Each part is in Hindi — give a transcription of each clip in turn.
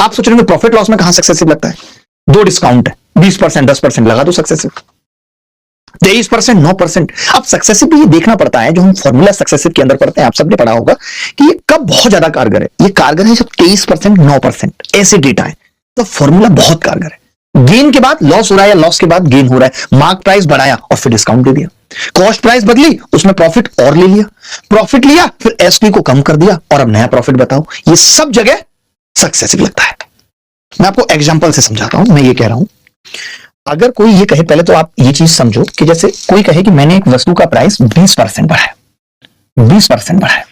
आप सोच रहे हो प्रॉफिट लॉस में कहां सक्सेसिव लगता है? दो डिस्काउंट है, 20%, 10% लगा दो सक्सेसिव, 23%, 9%। अब सक्सेसिव भी ये देखना पड़ता है, जो हम फॉर्मूला सक्सेसिव के अंदर पढ़ते हैं, आप सबने पढ़ा होगा कि ये कब बहुत ज्यादा कारगर है। ये कारगर है जब 23%, 9% ऐसे डेटा है, तो फॉर्मूला बहुत कारगर है। गेन के बाद लॉस हो रहा है या लॉस के बाद गेन हो रहा है, मार्क प्राइस बढ़ाया और फिर डिस्काउंट दे दिया, कॉस्ट प्राइस बदली, उसमें प्रॉफिट और ले लिया, प्रॉफिट लिया फिर एसपी को कम कर दिया और अब नया प्रॉफिट बताओ, ये सब जगह सक्सेसिव लगता है। मैं आपको एग्जांपल से समझाता हूं। मैं ये कह रहा हूं, अगर कोई ये कहे, पहले तो आप ये चीज समझो कि जैसे कोई कहे कि मैंने एक वस्तु का प्राइस 20% बढ़ाया, 20% बढ़ाया,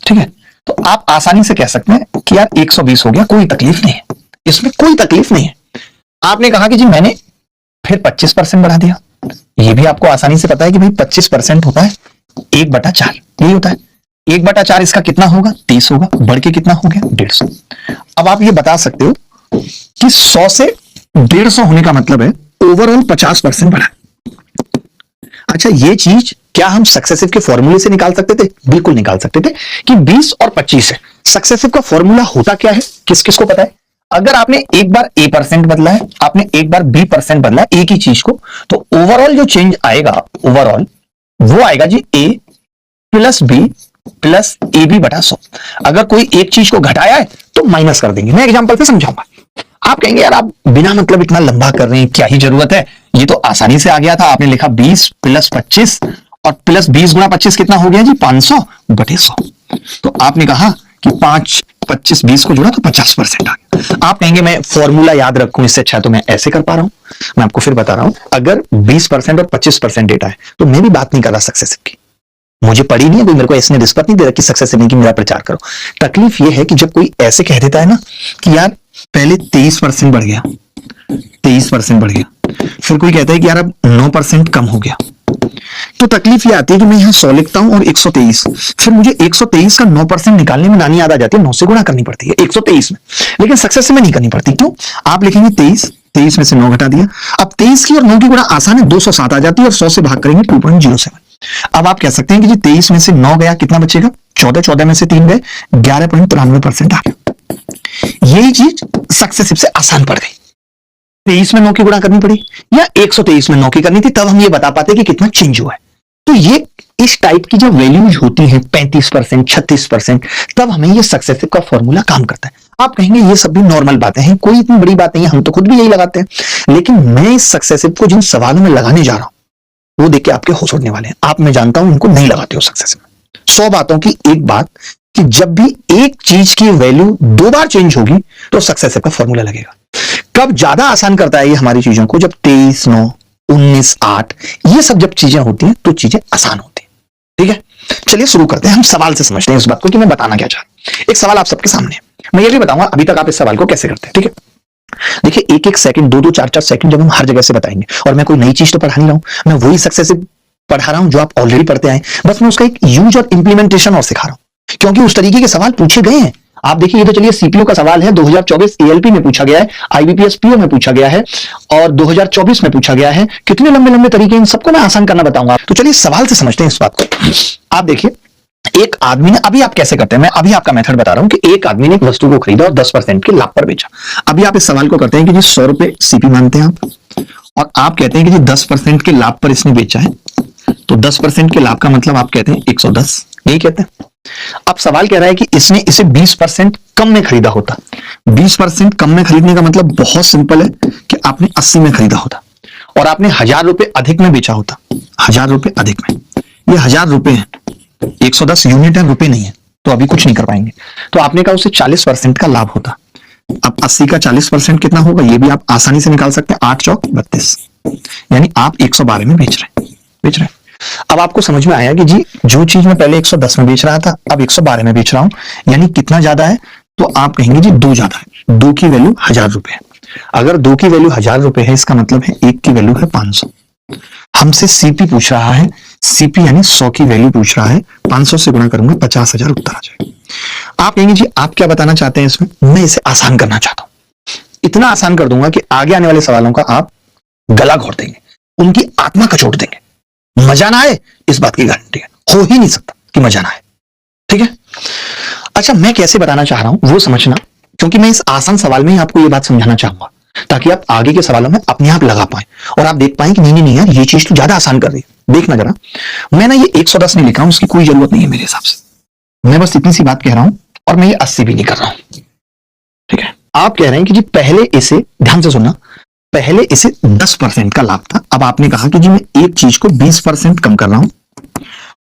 ठीक है, तो आप आसानी से कह सकते हैं कि यार 120 हो गया, कोई तकलीफ नहीं है, इसमें कोई तकलीफ नहीं है। आपने कहा कि जी मैंने फिर 25% बढ़ा दिया, ये भी आपको आसानी से पता है कि भाई 25% होता है 1/4, यही होता है 1/4, इसका कितना होगा? 30 होगा, बढ़ के कितना हो गया? 150। अब आप ये बता सकते हो कि 100 से 150 होने का मतलब है ओवरऑल 50% बढ़ा। अच्छा, ये चीज क्या हम सक्सेसिव के फॉर्मूले से निकाल सकते थे? बिल्कुल निकाल सकते थे कि 20 और 25 है। सक्सेसिव का फॉर्मूला होता क्या है, किस किस को पता है? अगर आपने एक बार A% बदला है, आपने एक बार B% बदला है एक ही चीज को, तो ओवरऑल जो चेंज आएगा, ओवरऑल वो आएगा जी A plus B plus AB/100। अगर कोई एक चीज को घटाया है तो माइनस कर देंगे। मैं एग्जांपल से समझाऊंगा। आप कहेंगे यार आप बिना मतलब इतना लंबा कर रहे हैं, क्या ही जरूरत है, ये तो आसानी से आ गया था। आपने लिखा 20 प्लस 25 और प्लस 20 गुणा 25 कितना हो गया जी? 500/100। तो आपने कहा कि 5, 25, 20 को जोड़ा तो 50% आ गया। आप कहेंगे मैं फॉर्मूला याद रखूं, इससे अच्छा तो मैं ऐसे कर पा रहा हूं। मैं आपको फिर बता रहा हूं, अगर 20% और 25% डेटा है तो मैं भी बात नहीं कर रहा सक्सेसिव की, मुझे पड़ी नहीं है, कोई मेरे को ऐसे रिस्पेक्ट नहीं दे रहा कि सक्सेसिव की मेरा प्रचार करो। तकलीफ यह है कि जब कोई ऐसे कह देता है ना कि यार पहले 23% बढ़ गया, 23% बढ़ गया, फिर कोई कहता है कि यार अब 9% कम हो गया, तो तकलीफ ये आती है कि मैं यहां 100 लिखता हूं और 123, फिर मुझे 123 का 9% निकालने में नानी याद आ जाती है, 9 से गुणा करनी पड़ती है 123 में, लेकिन सक्सेसिव में नहीं करनी पड़ती। क्यों? आप लिखेंगे 23 में से 9 घटा दिया, अब 23 की और 9 की गुणा आसान है, 207 आ जाती है और 100 से भाग करेंगे 2.07। अब आप कह सकते हैं कि जी 23 में से 9 गया, कितना बचेगा? 14, 14 में से 3 गए, 11.93% आ गया। यही चीज सक्सेसिव से आसान पड़ गई। 23 में 9 की गुणा करनी पड़ी या 123 में 9 की करनी थी, तब हम ये बता पाते कि कितना चेंज हुआ है। तो ये इस टाइप की जब वैल्यूज होती हैं 35%, 36%, तब हमें ये सक्सेसिव का फॉर्मूला काम करता है। आप कहेंगे ये सब भी नॉर्मल बातें हैं, कोई इतनी बड़ी बात नहीं है, हम तो खुद भी यही लगाते हैं। लेकिन मैं इस सक्सेसिव को जिन सवालों में लगाने जा रहा हूं वो देख के आपके होश उड़ने वाले हैं। आप, मैं जानता हूं, इनको नहीं लगाते हो सक्सेसिव में। 100 बातों की एक बात कि जब भी एक चीज की वैल्यू 2 बार चेंज होगी तो सक्सेसिव का फॉर्मूला लगेगा। कब ज्यादा आसान करता है ये हमारी चीजों को? जब 23/9, 19/8 ये सब जब चीजें होती हैं तो चीजें आसान होती हैं। ठीक है, चलिए शुरू करते हैं। हम सवाल से समझते हैं इस बात को कि मैं बताना क्या चाह रहा हूं। एक सवाल आप सबके सामने है, मैं ये भी बताऊंगा अभी तक आप इस सवाल को कैसे करते हैं। ठीक है, देखिए 1-1 सेकंड, 2-2, 4-4 सेकंड जब हम हर जगह से बताएंगे, और मैं कोई नई चीज तो पढ़ा नहीं रहा हूं, मैं वही सक्सेसिव पढ़ा रहा हूं जो आप ऑलरेडी पढ़ते आए, बस मैं उसका एक यूज और इंप्लीमेंटेशन और सिखा रहा हूं, क्योंकि उस तरीके के सवाल पूछे गए हैं। आप देखिए, ये तो चलिए सीपीयू का सवाल है, 2024 एएलपी में पूछा गया है, आईबीपीएस पीओ में पूछा गया है और 2024 में पूछा गया है। कितने लंबे लंबे तरीके, इन सबको मैं आसान करना बताऊंगा। तो चलिए सवाल से समझते हैं इस बात को। आप देखिए, एक आदमी ने, अभी आप कैसे करते हैं, मैं अभी आपका मेथड बता रहा हूं कि एक आदमी ने एक वस्तु को खरीदा और 10% के लाभ पर बेचा। अभी आप इस सवाल को करते हैं कि जी 100 रुपए सीपी मानते हैं आप, और आप कहते हैं कि जी 10% के लाभ पर इसने बेचा है, तो 10% के लाभ का मतलब आप कहते हैं 110, यही कहते हैं। अब सवाल कह रहा है कि इसने इसे 20% कम में खरीदा होता। 20% कम में खरीदने का मतलब बहुत सिंपल है कि आपने 80 में खरीदा होता और आपने 1000 रुपए अधिक में बेचा होता। 1000 रुपए अधिक में, ये 1000 रुपए है, 110 यूनिट है, रुपए नहीं है, तो अभी कुछ नहीं कर पाएंगे। तो आपने कहा उसे 40% का लाभ होता। अब 80 का 40% कितना होगा, ये भी आप आसानी से निकाल सकते हैं, 8 चौक 32, यानी आप 112 में बेच रहे हैं। अब आपको समझ में आया कि जी जो चीज मैं पहले 110 में बेच रहा था अब 112 में बेच रहा हूं, यानी कितना ज्यादा है? तो आप कहेंगे जी 2 ज्यादा है। 2 की वैल्यू 1000 रुपए है। अगर 2 की वैल्यू 1000 रुपए है, इसका मतलब है 1 की वैल्यू है 500। हमसे सीपी पूछ रहा है, सीपी यानी 100 की वैल्यू पूछ रहा है, 500 से गुणा करूंगा 50,000 उत्तर आ जाएगा। आप कहेंगे जी आप क्या बताना चाहते हैं इसमें? मैं इसे आसान करना चाहता हूं, इतना आसान कर दूंगा कि आगे आने वाले सवालों का आप गला घोट देंगे, उनकी आत्मा कचोट देंगे। मजा ना आए इस बात की गारंटी है, हो ही नहीं सकता कि मजा ना आए। ठीक है, अच्छा मैं कैसे बताना चाह रहा हूं वो समझना। क्योंकि मैं इस आसान सवाल में ही आपको ये बात समझाना चाहूंगा ताकि आप आगे के सवालों में अपने आप लगा पाए और आप देख पाए कि नहीं नहीं नहीं यार, ये चीज तो ज्यादा आसान कर रही है। देखना जरा, मैं ना ये 110 नहीं लिखा हूं, उसकी कोई जरूरत नहीं है मेरे हिसाब से। मैं बस इतनी सी बात कह रहा हूं और मैं ये 80 भी नहीं कर रहा हूं। ठीक है, आप कह रहे हैं कि जी पहले इसे, ध्यान से सुनना, पहले इसे 10% का लाभ था, अब आपने कहा कि जी मैं एक चीज को 20% कम कर रहा हूं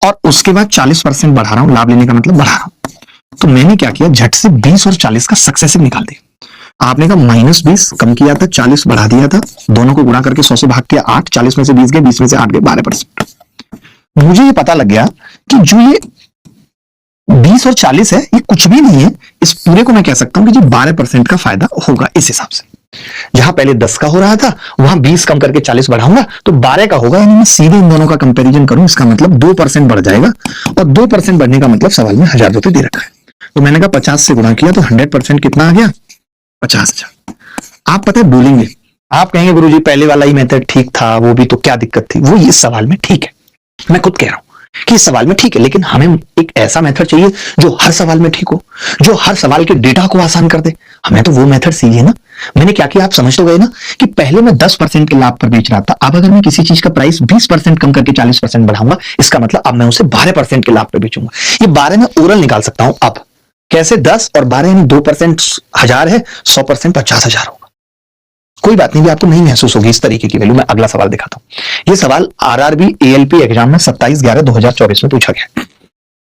और उसके बाद 40% बढ़ा रहा हूं। लाभ लेने का मतलब बढ़ा रहा हूं। तो मैंने क्या किया, झट से 20 और 40 का सक्सेसिव निकाल दिया। आपने कहा -20 कम किया था, 40 बढ़ा दिया था, दोनों को गुणा करके 100 से भाग किया 8, 40 में से 20 गए, 20 में से 8 गए, 12%। मुझे ये पता लग गया कि जो ये 20 और 40 है ये कुछ भी नहीं है, इस पूरे को मैं कह सकता हूं कि जी 12% का फायदा होगा। इस हिसाब से जहां पहले 10 का हो रहा था वहां 20 कम करके 40 बढ़ाऊंगा तो 12 का होगा, यानी मैं सीधे इन दोनों का कंपैरिजन करूं, इसका मतलब 2% बढ़ जाएगा और 2% बढ़ने का मतलब सवाल में 1000 रुपए दे रखा है। तो मैंने कहा 50 से गुणा किया तो 100% कितना आ गया, 50,000। आप पता है बोलेंगे, आप कहेंगे गुरुजी पहले वाला ही मेथड ठीक था, वो भी तो क्या दिक्कत थी, वो इस सवाल में ठीक है। मैं खुद कह रहा हूं कि इस सवाल में ठीक है, लेकिन हमें एक ऐसा मेथड चाहिए जो हर सवाल में ठीक हो, जो हर सवाल के डेटा को आसान कर दे। हमें तो वो मेथड चाहिए ना। मैंने क्या किया आप समझ तो गए ना कि पहले मैं 10% के लाभ पर बेच रहा था, अब अगर मैं किसी चीज का प्राइस 20% कम करके 40% बढ़ाऊंगा, इसका मतलब अब मैं उसे 12% के लाभ पर बेचूंगा। ये 12 में ओरल निकाल सकता हूं। अब कैसे, 10 और 12 यानी 2% 1000 है, 100% 50,000 होगा। कोई बात नहीं, भी आपको नहीं महसूस होगी इस तरीके की वैल्यू। मैं अगला सवाल दिखाता हूं। ये सवाल आरआरबी एएलपी एग्जाम में 27/11/2024 में पूछा गया है।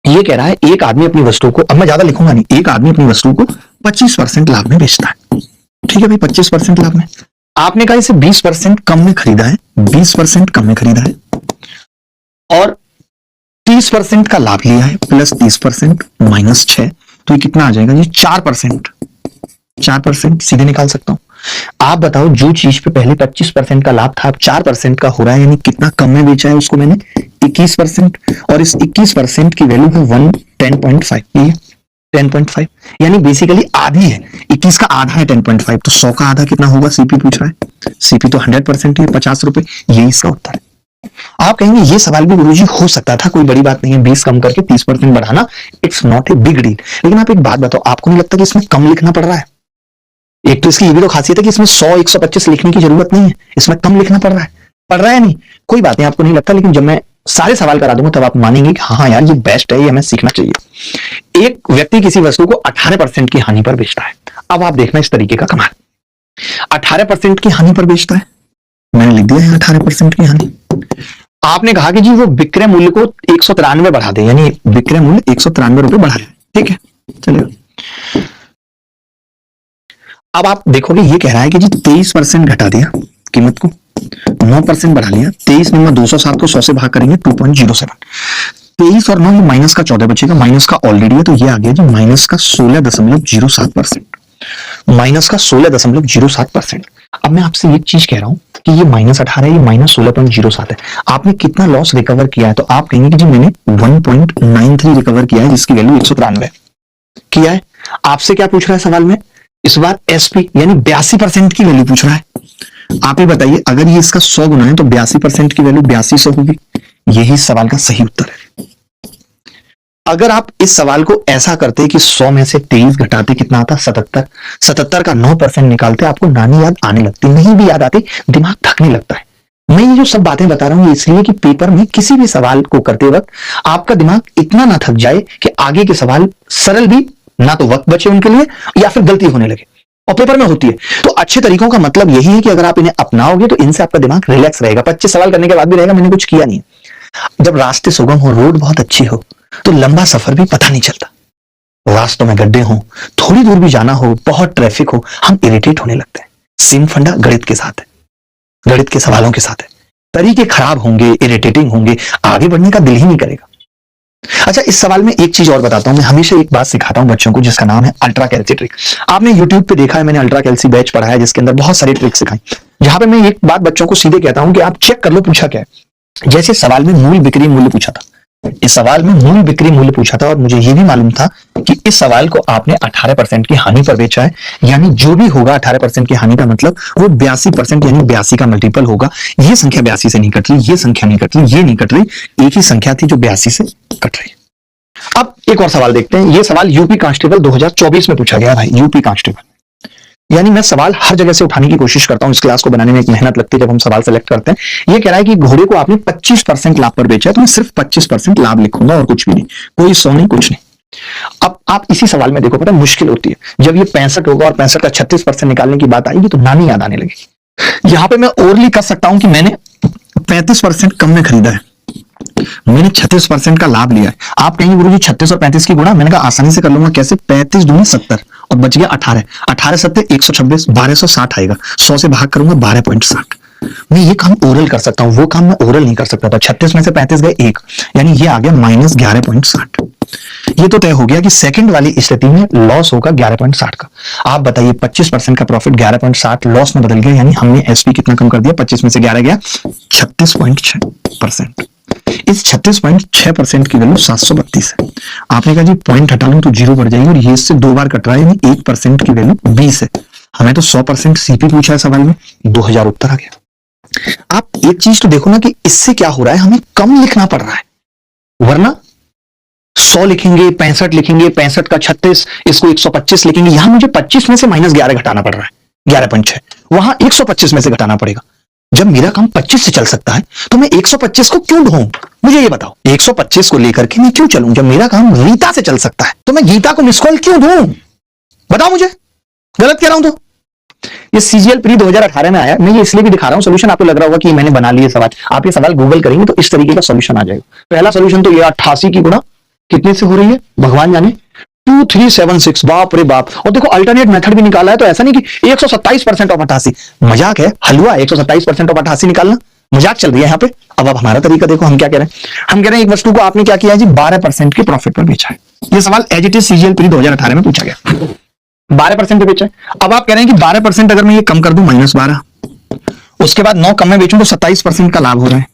ये कह रहा है एक आदमी अपनी वस्तु को, अब मैं ज्यादा लिखूंगा नहीं, एक आदमी अपनी वस्तु को 25% लाभ में बेचता है। ठीक है भाई, 25% लाभ में। आपने कहा इसे 20% कम में खरीदा है, 20% कम में खरीदा है और 30% का लाभ लिया है, प्लस 30% -6, तो ये कितना आ जाएगा, ये 4%। 4% सीधे निकाल सकता हूं। आप बताओ, जो चीज पे पहले 25% का लाभ था अब 4% का हो रहा है, यानी कितना कम में बेचा है उसको मैंने, 21%। और इस 21% की वैल्यू है 10.5, ये 10.5 यानी बेसिकली आधी है। 21 का आधा है 10.5, तो 100 का आधा कितना होगा, सीपी पूछ रहा है। सीपी तो 100% है, 50 रुपए, यही इसका उत्तर है। आप कहेंगे ये सवाल भी गुरुजी हो सकता था, कोई बड़ी बात नहीं है, 20 कम करके 30% बढ़ाना, it's not a big deal. लेकिन आप एक बात बताओ, आपको नहीं लगता कि इसमें कम लिखना पड़ रहा है? एक तो इसकी ये भी तो खासियत है कि इसमें 100 125 लिखने की जरूरत नहीं है, इसमें कम लिखना पड़ रहा है नहीं, कोई बात नहीं, आपको नहीं लगता, लेकिन जब मैं सारे सवाल करा दूंगा तब आप मानेंगे कि हाँ यार ये बेस्ट है, ये हमें सीखना चाहिए। एक व्यक्ति किसी वस्तु को 18% की हानि पर बेचता है। अब आप देखना इस तरीके का कमाल, 18% की हानि पर बेचता है, मैंने लिख दिया है 18% की हानि। आपने कहा कि जी वो विक्रय मूल्य को 193 बढ़ा दे, यानी विक्रय मूल्य 193 रुपए बढ़ा दे। ठीक है, चलिए। अब आप देखोगे ये कह रहा है कि जी 23% घटा दिया कीमत को, 9% बढ़ा लिया, 23 में 207 को 100 से भाग करेंगे 2.07, 23 और 9 ये माइनस का 14 बचेगा, माइनस का ऑलरेडी है तो ये आ गया जी माइनस का 16.07%, माइनस का 16.07%। अब मैं आपसे एक चीज कह रहा हूं कि ये -18 है, ये -16.07 है, आपने कितना लॉस रिकवर किया है? तो आप कहेंगे कि जी मैंने 1.93 रिकवर किया है, जिसकी वैल्यू 193 किया है। आपसे क्या पूछ रहा है सवाल में इस बार, एसपी यानी 82% की वैल्यू पूछ रहा है। आप ही बताइए, अगर ये इसका 100 गुना है तो 82% की वैल्यू 8200 होगी। यही इस सवाल का सही उत्तर है। अगर आप इस सवाल को ऐसा करते कि 100 में से 23 घटाते कितना आता, 77, 77 का 9% निकालते, आपको नानी याद आने लगती, नहीं भी याद आती, दिमाग थकने लगता है। मैं ये जो सब बातें बता रहा हूं इसलिए कि पेपर में किसी भी सवाल को करते वक्त आपका दिमाग इतना ना थक जाए कि आगे के सवाल सरल भी ना तो वक्त बचे उनके लिए या फिर गलती होने लगे, और पेपर में होती है। तो अच्छे तरीकों का मतलब यही है कि अगर आप इन्हें अपनाओगे तो इनसे आपका दिमाग रिलैक्स रहेगा। 25 सवाल करने के बाद भी रहेगा मैंने कुछ किया नहीं। जब रास्ते सुगम हो, रोड बहुत अच्छी हो, तो लंबा सफर भी पता नहीं चलता। रास्तों में गड्ढे हो, थोड़ी दूर भी जाना हो, बहुत ट्रैफिक हो, हम इरिटेट होने लगते हैं। सेम फंडा गणित के साथ है, गणित के सवालों के साथ है। तरीके खराब होंगे, इरिटेटिंग होंगे, आगे बढ़ने का दिल ही नहीं करेगा। अच्छा, इस सवाल में एक चीज और बताता हूं। मैं हमेशा एक बात सिखाता हूं बच्चों को, जिसका नाम है अल्ट्रा कैल्सी ट्रिक। आपने यूट्यूब पे देखा है, मैंने अल्ट्रा कैल्सी बैच पढ़ाया है, जिसके अंदर बहुत सारी ट्रिक सिखाई, जहां पे मैं एक बात बच्चों को सीधे कहता हूं कि आप चेक कर लो पूछा क्या है। जैसे सवाल में मूल बिक्री मूल्य पूछा था, इस सवाल में मूल बिक्री मूल्य पूछा था और मुझे यह भी मालूम था कि इस सवाल को आपने 18% की हानि पर बेचा है, यानी जो भी होगा 18% की हानि का मतलब वो 82% यानी 82 का मल्टीपल होगा। ये संख्या 82 से नहीं कट रही, ये संख्या नहीं कट रही, ये नहीं कट रही, एक ही संख्या थी जो 82 से कट रही। अब एक और सवाल देखते हैं। ये सवाल यूपी कांस्टेबल 2024 में पूछा गया भाई, यूपी कांस्टेबल। यानी मैं सवाल हर जगह से उठाने की कोशिश करता हूं, इस क्लास को बनाने में एक मेहनत लगती है जब हम सवाल सेलेक्ट करते हैं। ये कह रहा है कि घोड़े को आपने 25% लाभ पर बेचा है, तो मैं सिर्फ 25% लाभ लिखूंगा और कुछ भी नहीं, कोई 100 नहीं, कुछ नहीं। अब आप इसी सवाल में देखो, पता है मुश्किल होती है जब ये 65 होगा और 65 का 36% निकालने की बात आएगी तो नानी याद आने लगेगी। यहां पे मैं ओरली कर सकता हूं कि मैंने 35% कम में खरीदा है, मैंने 36% का लाभ लिया है। आप कहेंगे गुरुजी 36 और 35 की गुणा, मैंने कहा आसानी से कर लूंगा। कैसे? 35 दूनी 70 और बच गया 18, 18 सत्ते 126, 1260 आएगा। 100 से भाग करूंगा 12.60। मैं ये काम ओरल कर सकता हूं, वो काम मैं ओरल नहीं कर सकता था। 36 में से 35 गए 1, यानी ये आ गया माइनस 11.60। ये तो तय हो गया कि सेकंड वाली स्थिति में लॉस होगा 11.60 का। आप बताइए 25% का प्रॉफिट 11.60 लॉस में बदल गया, यानी हमने एसपी कितना कम कर दिया? 25 में से 11 गया 36.6%। इस 36.6% की वैल्यू 732 है। आपने कहा जी पॉइंट हटा लूं तो 0 बढ़ जाएगी, और ये इससे 2 बार कट रहा है, यानी 1% की वैल्यू 20 है। हमें तो 100% सीपी पूछा है सवाल में, 2000 उत्तर आ गया। आप एक चीज तो देखो ना कि इससे क्या हो रहा है, हमें कम लिखना पड़ रहा है, वरना 100 लिखेंगे, 65 लिखेंगे, 65 का 36, इसको 125 लिखेंगे। यहां मुझे 25 में से -11 घटाना पड़ रहा है, 11.6। वहां 125 में से घटाना पड़ेगा। जब मेरा काम 25 से चल सकता है तो मैं 125 को क्यों ढूंढूं? मुझे ये बताओ, 125 को लेकर के मैं क्यों चलूं? जब मेरा काम गीता से चल सकता है तो मैं गीता को मिस कॉल क्यों दूं? बताओ मुझे, गलत कह रहा हूं तो? ये सीजीएल प्री 2018 में आया। मैं ये इसलिए भी दिखा रहा हूं, सोल्यूशन आपको लग रहा होगा कि मैंने बना लिए सवाल। आप ये सवाल गूगल करेंगे तो इस तरीके का सोल्यूशन आ जाएगा। पहला सोल्यूशन तो ये 88 की गुणा कितने से हो रही है भगवान जाने, 2376। बाप रे बाप। और देखो अल्टरनेट मेथड भी निकाला है, तो ऐसा नहीं कि 127% ऑफ 88। मजाक है हलवा, 127% ऑफ 88 निकालना मजाक चल रही है यहाँ पे। अब आप हमारा तरीका देखो, हम क्या कह रहे हैं। हम कह रहे हैं एक वस्तु को आपने क्या किया है जी, 12% के प्रॉफिट पर बेचा है। ये सवाल as it is CGL pre 2018 में पूछा गया, 12% पे बेचा है। अब आप कह रहे हैं कि 12% अगर मैं ये कम कर दूं -12, उसके बाद 9 कम में बेचूं तो 27% का लाभ हो रहा है।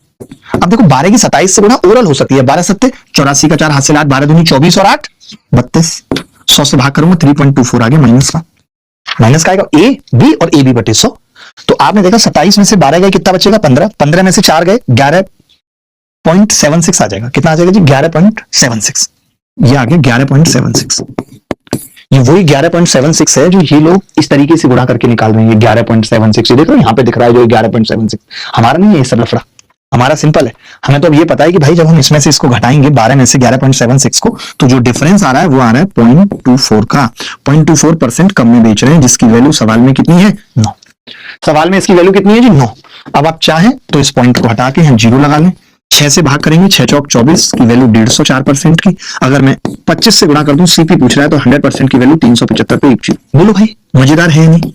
अब देखो 12 की 27 से गुणा ओरल हो सकती है, 12 सत्ते 84 का 4 हाथ से 8, 12 दूनी 24 और 8 32। 100 से भाग करूंगा 3.24 आ गया माइनस का। माइनस का आएगा ए बी और ए बी बटे 100। तो आपने देखा 27 में से 12 गए, कितना बचेगा? 15। 15 में से 4 गए, 11.76 आ जाएगा। कितना आ जाएगा जी? 11.76। ये आ गया 11.76। ये वही 11.76 है जो ये लोग इस तरीके से गुणा करके निकाल रहे हैं। 11.76 ये देखो यहाँ पे दिख रहा है जो 11.76। हमारा नहीं है ये सब लफड़ा, हमारा सिंपल है। हमें तो अब ये पता है कि भाई जब हम इसमें से इसको घटाएंगे 12 में से 11.76 को, तो जो डिफरेंस आ रहा है वो आ रहा है 0.24 का। 0.24% कम में बेच रहे हैं, जिसकी वैल्यू सवाल में कितनी है? 9। सवाल में इसकी वैल्यू कितनी है जी? 9। अब आप चाहें तो इस पॉइंट को हटा के हम 0 लगा लें। 6 से भाग करेंगे, 6 चौक 24 की वैल्यू 154% की। अगर मैं 25 से गुणा कर दूं, सीपी पूछ रहा है, तो 100% की वैल्यू 375 पे 1 जीरो। बोलो भाई मजेदार है नहीं?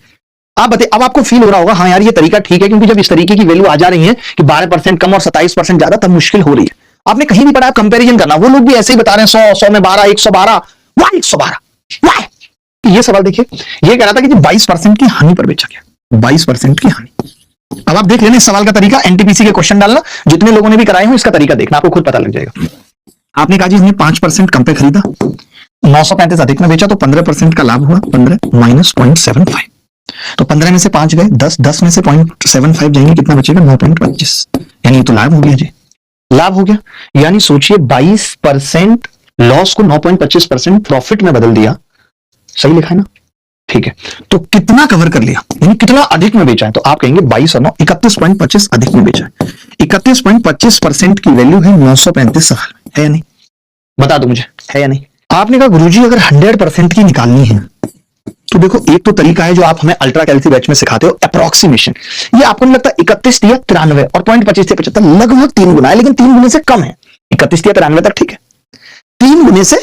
आप बताइए, अब आपको फील हो रहा होगा हाँ यार ये तरीका ठीक है, क्योंकि जब इस तरीके की वैल्यू आ जा रही है कि 12% कम और 27% ज्यादा, तब मुश्किल हो रही है। आपने कहीं भी पढ़ा कंपैरिजन करना, वो लोग भी ऐसे ही बता रहे हैं 100 में 12, 112, वाई 112 वाई। ये सवाल देखिए, ये कह रहा था कि 22% की हानि पर बेचा गया, 22% की हानि। अब आप देख लेना इस सवाल का तरीका, एनटीपीसी के क्वेश्चन डालना, जितने लोगों ने भी कराए हो इसका तरीका देखना, आपको खुद पता लग जाएगा। आपने कहा जी हमने 5% कम पे खरीदा, 935 अधिक में बेचा, तो 15% का लाभ हुआ। 15 माइनस 0.75, तो 15 में से 5 गए, 10 में से 0.75 जाएंगे, कितना बचेगा? 9.25। यानी तो लाभ हो गया जी, लाभ हो गया। यानी सोचिए 22% लॉस को 9.25% प्रॉफिट में बदल दिया। सही लिखा है ना? ठीक है, तो कितना कवर कर लिया, यानी कितना अधिक में बेचा है? तो आप कहेंगे 22 और 9 31.25 अधिक में बेचा है। 31.25% की वैल्यू है 935 सवाल में, है या नहीं? बता दो मुझे, है या नहीं? आपने कहा गुरुजी अगर 100% की निकालनी है तो देखो एक तो तरीका है जो आप हमें अल्ट्रा कैल्सी बैच में सिखाते हो, अप्रोक्सीमेशन। ये आपको नहीं लगता 31 दिया 93 और 0.25 से 75 लगभग 3 गुना है, लेकिन 3 गुने से कम है। 31 दिया 93 तक ठीक है, 3 गुने से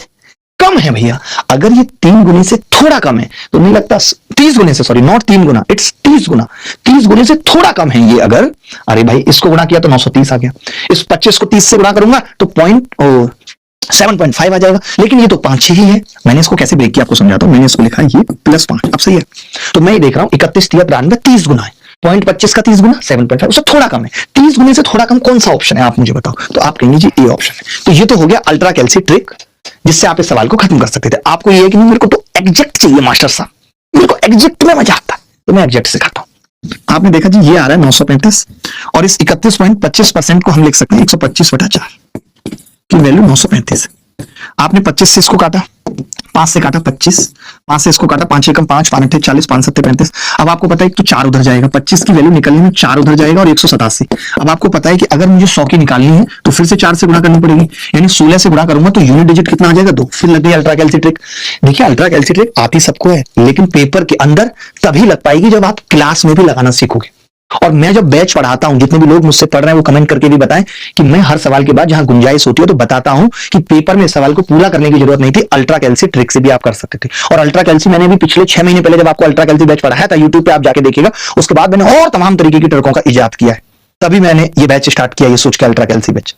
कम है भैया। अगर ये 3 गुने से थोड़ा कम है तो नहीं लगता 30 गुने से, सॉरी नॉट 3 गुना, इट्स 30 गुना। 30 गुने से थोड़ा कम है ये। अगर अरे भाई इसको गुणा किया तो 930 आ गया, इस 25 को 30 से गुणा करूंगा तो 7.5 आ जाएगा। लेकिन ये तो 5 ही है। मैंने इसको कैसे ब्रेक किया आपको समझाता हूं। मैंने इसको लिखा ये +5, अब सही है। तो मैं ये देख रहा हूं 31 दिया 93 30 गुना है, 0.25 का 30 गुना 7.5, उससे थोड़ा कम है। 30 गुने से थोड़ा कम कौन सा ऑप्शन है आप मुझे बताओ? तो आप कहेंगे जी ए ऑप्शन है। तो ये तो हो गया अल्ट्रा कैल्सी ट्रिक, जिससे आप इस सवाल को खत्म कर सकते थे। आपको ये है कि नहीं मेरे को तो एग्जैक्ट चाहिए मास्टर साहब, मेरे को एग्जैक्ट में मजा आता है, तो मैं एग्जैक्ट सिखाता हूं। आपने देखा जी ये आ रहा है 935, और इस 31.25% को हम लिख सकते हैं 125/4 की वैल्यू 935। आपने 25 से इसको काटा, 5 से काटा 25, 5 से इसको काटा, 5 एकम 5, 5 अट्ठे 40, 5 सत्ते 35। अब आपको पता है कि तो 4 उधर जाएगा, 25 की वैल्यू निकलने में 4 उधर जाएगा और 187। अब आपको पता है कि अगर मुझे 100 की निकालनी है तो फिर से 4 से गुणा करनी पड़ेगी, यानी 16 से गुणा करूंगा तो यूनिट डिजिट कितना आ जाएगा 2। फिर लग गई अल्ट्रा कैलसी ट्रिक। देखिए अल्ट्रा कैलसी ट्रिक आती सबको है, लेकिन पेपर के अंदर तभी लग पाएगी जब आप क्लास में भी लगाना सीखोगे। और मैं जब बैच पढ़ाता हूं, जितने भी लोग मुझसे पढ़ रहे हैं वो कमेंट करके भी बताएं कि मैं हर सवाल के बाद जहां गुंजाइश होती है तो बताता हूं कि पेपर में सवाल को पूरा करने की जरूरत नहीं थी, अल्ट्रा कैलसी ट्रिक से भी आप कर सकते थे। और अल्ट्रा कैलसी मैंने भी पिछले 6 महीने पहले जब आपको अल्ट्रा कैलसी बैच पढ़ाया था, यूट्यूब पे आप जाके देखिएगा, उसके बाद मैंने और तमाम तरीके की ट्रिकों का इजाद किया है, तभी मैंने ये बैच स्टार्ट किया, ये सोच के अल्ट्रा कैलसी बैच।